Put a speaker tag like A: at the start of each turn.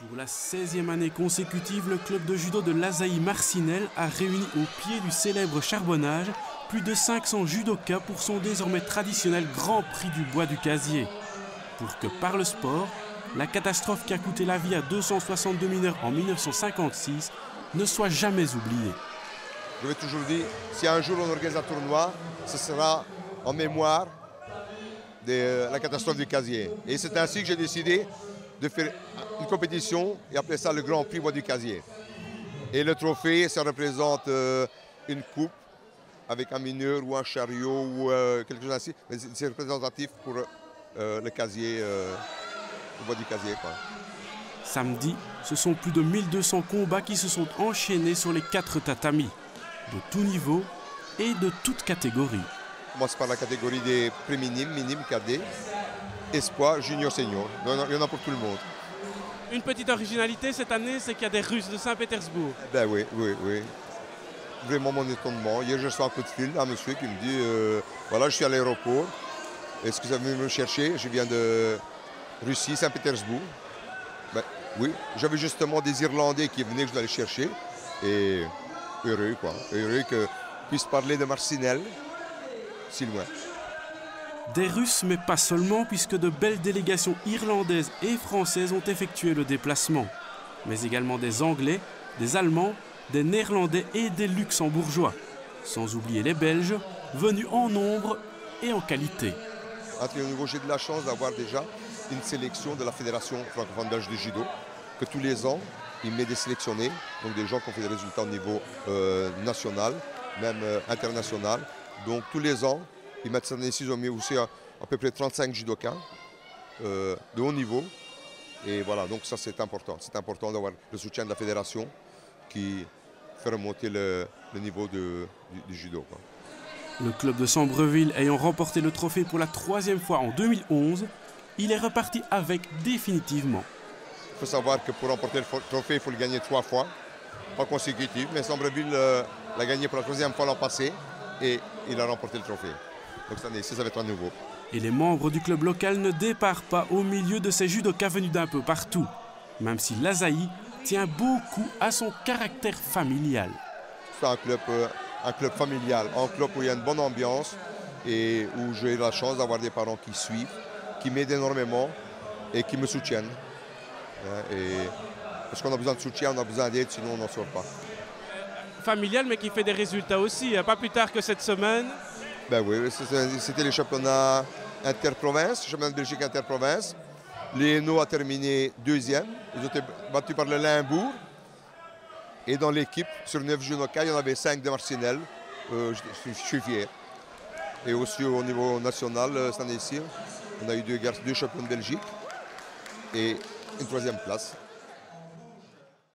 A: Pour la 16e année consécutive, le club de judo de l'Asahi Marcinelle a réuni au pied du célèbre charbonnage plus de 500 judokas pour son désormais traditionnel Grand Prix du Bois du Casier. Pour que par le sport, la catastrophe qui a coûté la vie à 262 mineurs en 1956 ne soit jamais oubliée.
B: Je vais toujours dire, si un jour on organise un tournoi, ce sera en mémoire de la catastrophe du Casier. Et c'est ainsi que j'ai décidé de faire une compétition et appeler ça le Grand Prix Bois du Casier. Et le trophée, ça représente une coupe avec un mineur ou un chariot ou quelque chose ainsi. Mais c'est représentatif pour le casier, le Bois du Casier, quoi.
A: Samedi, ce sont plus de 1200 combats qui se sont enchaînés sur les 4 tatamis, de tout niveau et de toutes catégories.
B: On commence par la catégorie des préminimes, minimes, cadets, espoir, junior, senior. Il y en a pour tout le monde.
A: Une petite originalité cette année, c'est qu'il y a des Russes de Saint-Pétersbourg.
B: Ben oui. Vraiment mon étonnement. Hier, je reçois un coup de fil d'un monsieur qui me dit voilà, je suis à l'aéroport. Est-ce que vous avez venu me chercher? Je viens de Russie, Saint-Pétersbourg. Ben oui, j'avais justement des Irlandais qui venaient que je dois aller chercher. Et heureux, quoi. Heureux que puisse parler de Marcinelle si loin.
A: Des Russes, mais pas seulement, puisque de belles délégations irlandaises et françaises ont effectué le déplacement. Mais également des Anglais, des Allemands, des Néerlandais et des Luxembourgeois. Sans oublier les Belges, venus en nombre et en qualité.
B: À très haut niveau, j'ai de la chance d'avoir déjà une sélection de la Fédération francophone belge de judo, que tous les ans, il met des sélectionnés, donc des gens qui ont fait des résultats au niveau national, même international. Donc tous les ans, ils mettent cette année-ci, ils ont mis aussi à peu près 35 judokas de haut niveau. Et voilà, donc ça c'est important. C'est important d'avoir le soutien de la fédération qui fait remonter le niveau du judo, quoi.
A: Le club de Sambreville ayant remporté le trophée pour la 3e fois en 2011, il est reparti avec définitivement.
B: Il faut savoir que pour remporter le trophée, il faut le gagner 3 fois, pas consécutif. Mais Sambreville l'a gagné pour la 3e fois l'an passé et il a remporté le trophée. Donc cette année-ci, ça va être à nouveau.
A: Et les membres du club local ne départent pas au milieu de ces judokas venus d'un peu partout, même si l'Asahi tient beaucoup à son caractère familial.
B: C'est un club familial, un club où il y a une bonne ambiance et où j'ai la chance d'avoir des parents qui suivent, qui m'aident énormément et qui me soutiennent. Parce qu'on a besoin de soutien, on a besoin d'aide, sinon on n'en sort pas.
A: Familial, mais qui fait des résultats aussi, pas plus tard que cette semaine.
B: Ben oui, c'était les championnats interprovinces, championnat de Belgique interprovinces. L'ENO a terminé 2e, ils ont été battus par le Limbourg. Et dans l'équipe, sur 9 judokas, il y en avait 5 de Marcinelle. Je suis fier. Et aussi au niveau national, cette année-ci, on a eu 2 champions de Belgique et une 3e place.